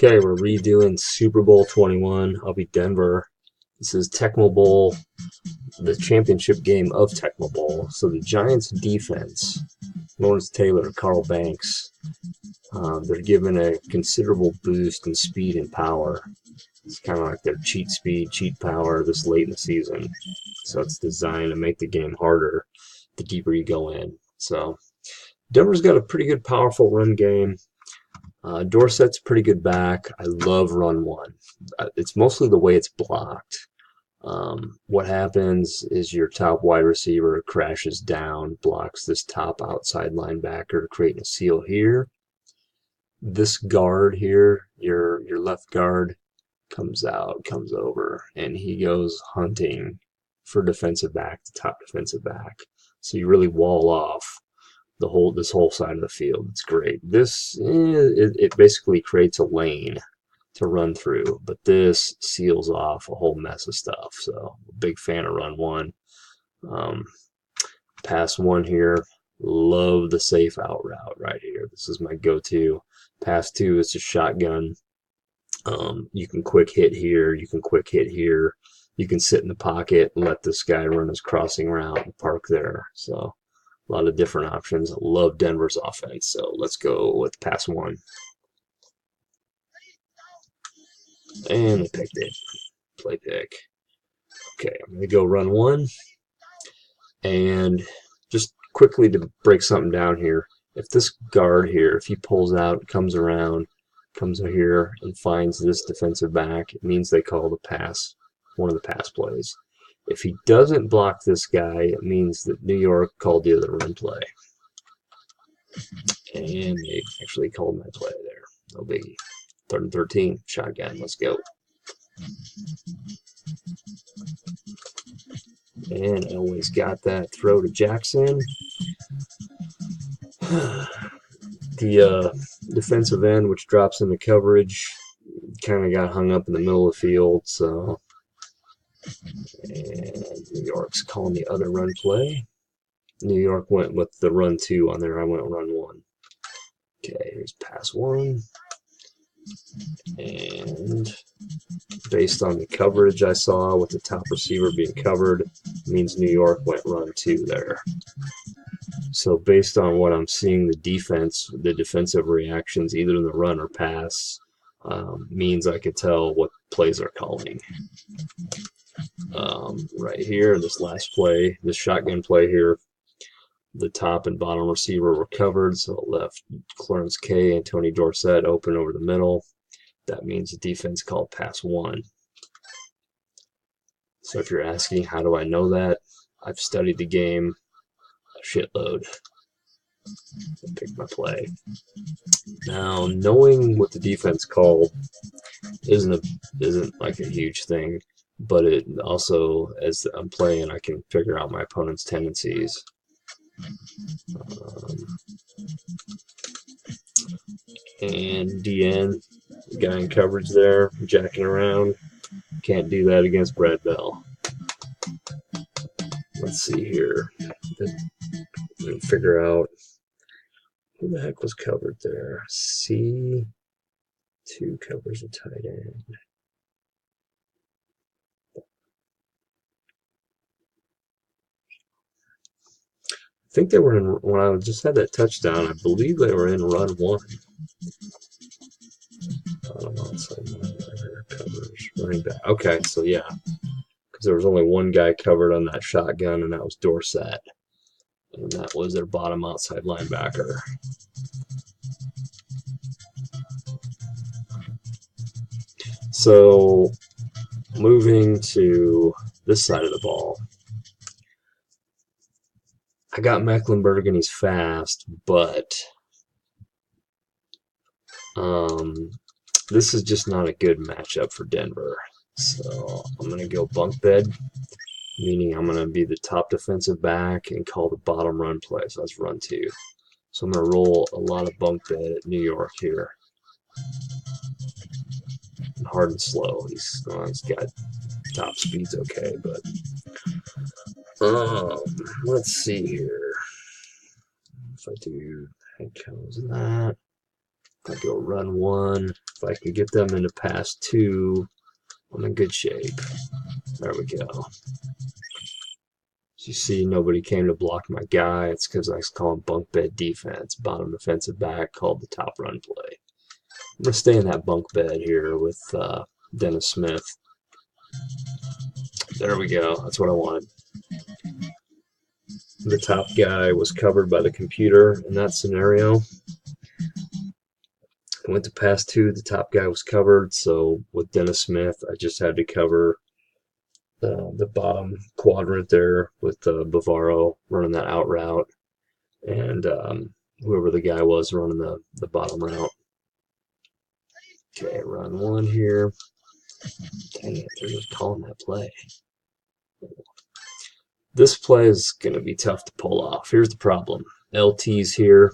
Okay, we're redoing Super Bowl 21. I'll be Denver. This is Tecmo Bowl, the championship game of Tecmo Bowl. So the Giants defense, Lawrence Taylor, Carl Banks, they're given a considerable boost in speed and power. It's kind of like their cheat speed, cheat power this late in the season. So it's designed to make the game harder the deeper you go in. So Denver's got a pretty good, powerful run game. Dorsett's pretty good back. I love run one. It's mostly the way it's blocked. What happens is your top wide receiver crashes down, blocks this top outside linebacker, creating a seal here. This guard here, your left guard, comes out, comes over, and he goes hunting for defensive back, the top defensive back. So you really wall off this whole side of the field. It's great. It basically creates a lane to run through, but this seals off a whole mess of stuff. So big fan of run one. Pass one here. Love the safe out route right here. This is my go-to. Pass two, it's a shotgun. You can quick hit here. You can quick hit here. You can sit in the pocket and let this guy run his crossing route and park there. So a lot of different options. Love Denver's offense. So let's go with pass one. And they picked it. Play pick. Okay, I'm going to go run one. And just quickly to break something down here. If this guard here, if he pulls out, comes around, comes here and finds this defensive back, it means they call the pass, one of the pass plays. If he doesn't block this guy, it means that New York called the other run play. And they actually called my play there. No biggie. 3rd and 13. Shotgun. Let's go. And I always got that throw to Jackson. The defensive end, which drops into coverage, kind of got hung up in the middle of the field. So, and New York's calling the other run play. New York went with the run two on there. I went run one. Okay, here's pass one. And based on the coverage I saw with the top receiver being covered, means New York went run two there. So based on what I'm seeing, the defensive reactions, either in the run or pass, means I could tell what plays they're calling. Right here, this last play, this shotgun play here, the top and bottom receiver were covered, so it left Clarence K and Tony Dorsett open over the middle. That means the defense called pass one. So if you're asking, how do I know that? I've studied the game a shitload. I picked my play. Now, knowing what the defense called isn't like a huge thing, but it also, as I'm playing, I can figure out my opponent's tendencies. And DN, guy in coverage there, jacking around. Can't do that against Brad Bell. Let's see here. Figure out who the heck was covered there. C2 covers a tight end. I think they were in, when I just had that touchdown, I believe they were in run one. Covers, running back. Okay, so yeah, because there was only one guy covered on that shotgun, and that was Dorsett. And that was their bottom outside linebacker. So, moving to this side of the ball. I got Mecklenburg and he's fast, but this is just not a good matchup for Denver. So I'm going to go bunk bed, meaning I'm going to be the top defensive back and call the bottom run play. So that's run two. So I'm going to roll a lot of bunk bed at New York here. Hard and slow. He's got top speed's okay, but let's see here. If I do head counts of that, I go run one. If I can get them into pass two, I'm in good shape. There we go. As you see, nobody came to block my guy. It's because I was calling bunk bed defense. Bottom defensive back called the top run play. I'm going to stay in that bunk bed here with Dennis Smith. There we go. That's what I wanted. The top guy was covered by the computer in that scenario. I went to pass two. The top guy was covered. So with Dennis Smith, I just had to cover the bottom quadrant there with Bavaro running that out route, and whoever the guy was running the bottom route. Okay, run one here. Dang it, they're just calling that play. This play is going to be tough to pull off. Here's the problem. LT's here.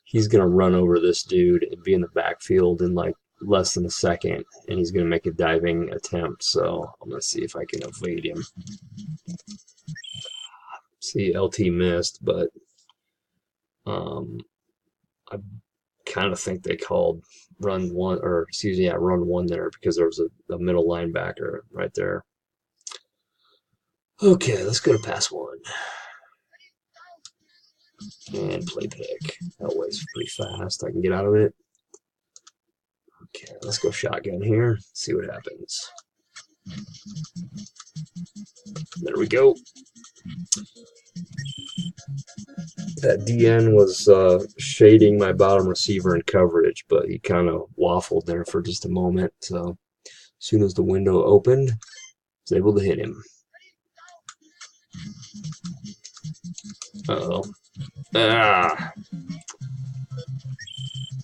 He's going to run over this dude and be in the backfield in like less than a second, and he's going to make a diving attempt. So I'm going to see if I can evade him. See, LT missed, but I kind of think they called run one, or excuse me, run one there because there was a middle linebacker right there. Okay, let's go to pass one. And play pick. Elway's pretty fast. I can get out of it. Okay, let's go shotgun here. See what happens. There we go. That DN was shading my bottom receiver in coverage, but he kind of waffled there for just a moment. So as soon as the window opened, I was able to hit him. Uh-oh. Ah!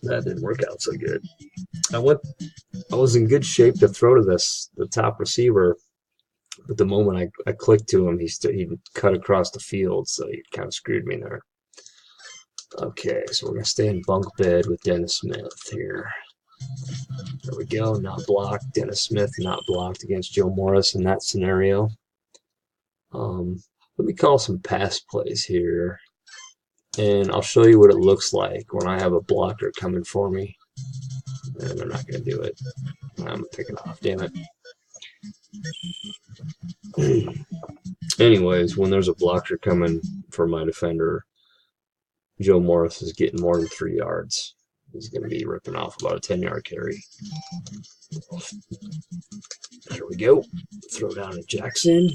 That didn't work out so good. I was in good shape to throw to the top receiver, but the moment I clicked to him, he cut across the field, so he kind of screwed me there. Okay, so we're going to stay in bunk bed with Dennis Smith here. There we go, not blocked. Dennis Smith not blocked against Joe Morris in that scenario. Let me call some pass plays here, and I'll show you what it looks like when I have a blocker coming for me. And they're not going to do it. I'm going to pick it off, damn it. Anyways, when there's a blocker coming for my defender, Joe Morris is getting more than 3 yards. He's going to be ripping off about a 10-yard carry. There we go. Throw down to Jackson.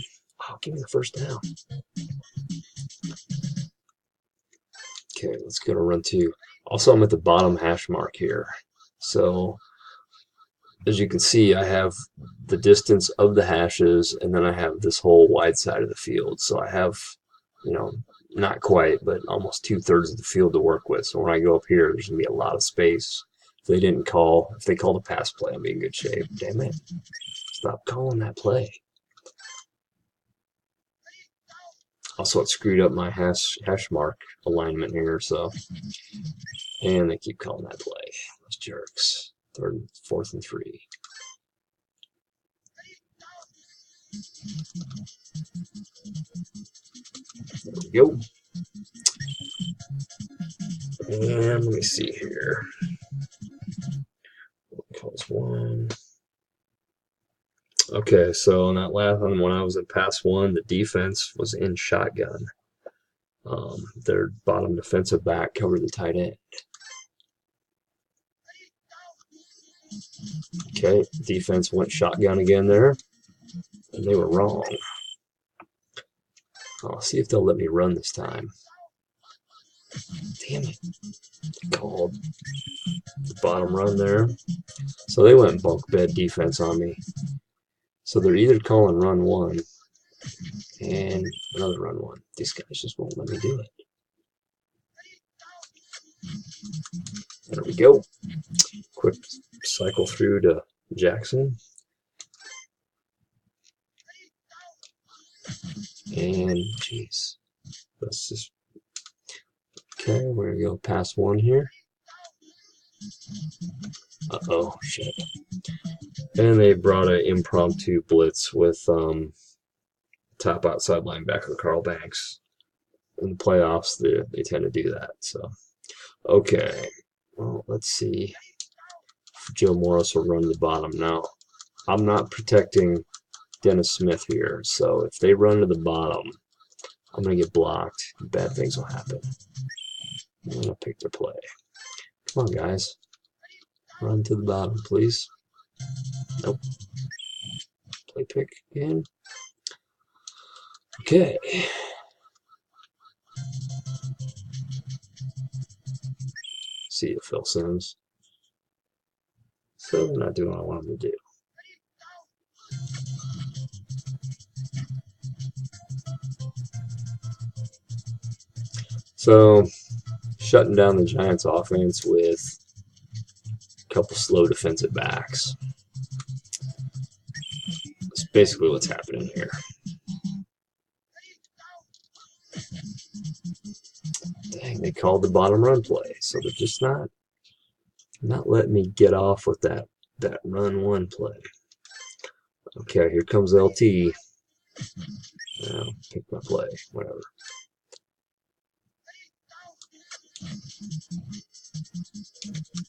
Oh, give me the first down. Okay, let's go to run two. Also, I'm at the bottom hash mark here. So, as you can see, I have the distance of the hashes, and then I have this whole wide side of the field. So I have, not quite, but almost 2/3 of the field to work with. So when I go up here, there's going to be a lot of space. If they called a pass play, I'll be in good shape. Damn it. Stop calling that play. Also, it screwed up my hash mark alignment here, so. And they keep calling that play. Those jerks. 4th and 3. There we go. And let me see here. Calls one. Okay, so on that last one, when I was in pass one, the defense was in shotgun. Their bottom defensive back covered the tight end. Okay, defense went shotgun again there, and they were wrong. I'll see if they'll let me run this time. Damn it. Called the bottom run there. So they went bunk bed defense on me. So they're either calling run one and another run one. These guys just won't let me do it. There we go. Quick cycle through to Jackson. And, jeez. Let's just... Okay, we're going to go past one here. Uh-oh, shit. And they brought an impromptu blitz with top outside linebacker Carl Banks. In the playoffs, they tend to do that. So, okay. Well, let's see. Joe Morris will run to the bottom. Now, I'm not protecting Dennis Smith here, so if they run to the bottom, I'm going to get blocked. Bad things will happen. I'm going to pick their play. Come on, guys. Run to the bottom, please. Nope. Play pick again. Okay. See you, Phil Sims. So they're not doing what I want them to do. So, shutting down the Giants' offense with a couple slow defensive backs. That's basically what's happening here. Dang, they called the bottom run play, so they're just not letting me get off with that run one play. Okay, here comes LT. Now, pick my play, whatever.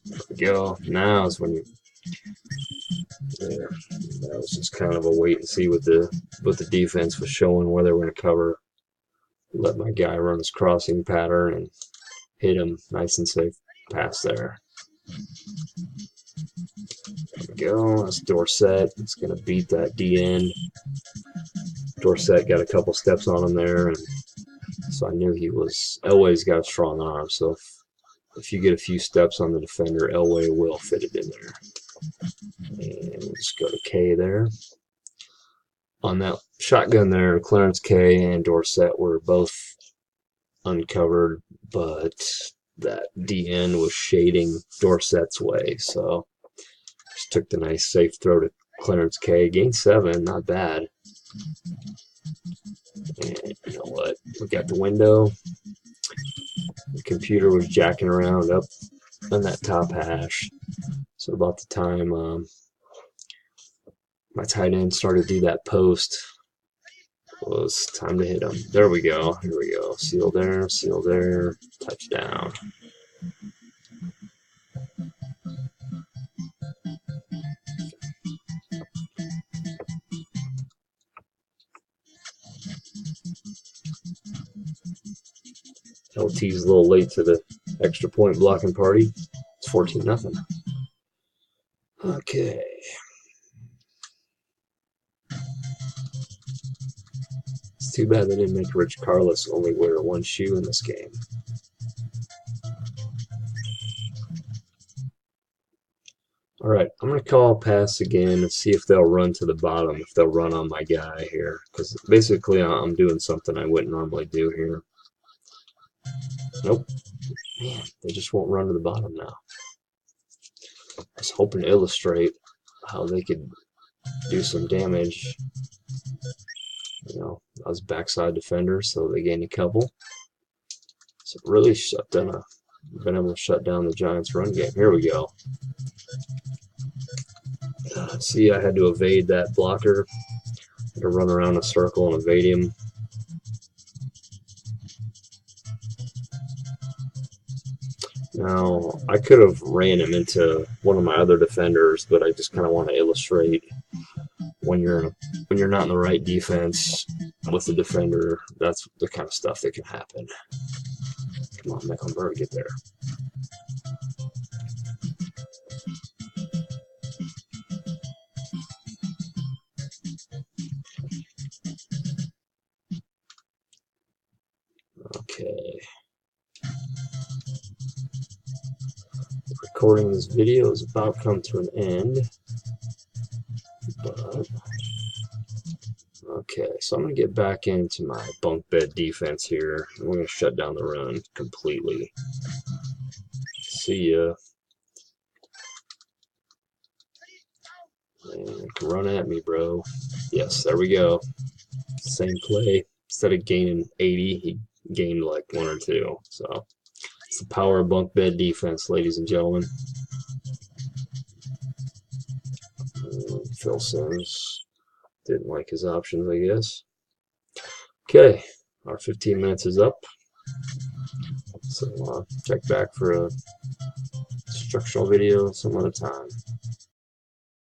There we go. Now is when you. There. That was just kind of a wait and see what the defense was showing, where they were going to cover. Let my guy run his crossing pattern and hit him nice and safe pass there. There we go. That's Dorsett. It's going to beat that DN. Dorsett got a couple steps on him there, and so I knew he was. Elway's got a strong arm, so if you get a few steps on the defender, Elway will fit it in there. And we'll just go to K there. On that shotgun there, Clarence K and Dorsett were both uncovered, but that DN was shading Dorsett's way, so just took the nice safe throw to Clarence K. Gain 7, not bad. And you know what? We got the window. The computer was jacking around up on that top hash. So about the time my tight end started to do that post, it was time to hit him. There we go. Here we go. Seal there, touchdown. LT's a little late to the extra point blocking party. It's 14-0. Okay. It's too bad they didn't make Rich Carlos only wear one shoe in this game. All right, I'm going to call pass again and see if they'll run to the bottom, if they'll run on my guy here. Because basically I'm doing something I wouldn't normally do here. Nope. Man, they just won't run to the bottom now. I was hoping to illustrate how they could do some damage. You know, I was backside defender, so they gained a couple. So really been able to shut down the Giants' run game. Here we go. See, I had to evade that blocker. I had to run around a circle and evade him. Now, I could have ran him into one of my other defenders, but I just kind of want to illustrate when you're not in the right defense with the defender, that's the kind of stuff that can happen. Come on, Mecklenburg, get there. Okay. Recording this video is about to come to an end. But okay, so I'm going to get back into my bunk bed defense here. And we're going to shut down the run completely. See ya. And run at me, bro. Yes, there we go. Same play. Instead of gaining 80, he gained like 1 or 2. So it's the power of bunk bed defense, ladies and gentlemen. Phil Sims didn't like his options, I guess. Okay, our 15 minutes is up. So check back for a instructional video some other time.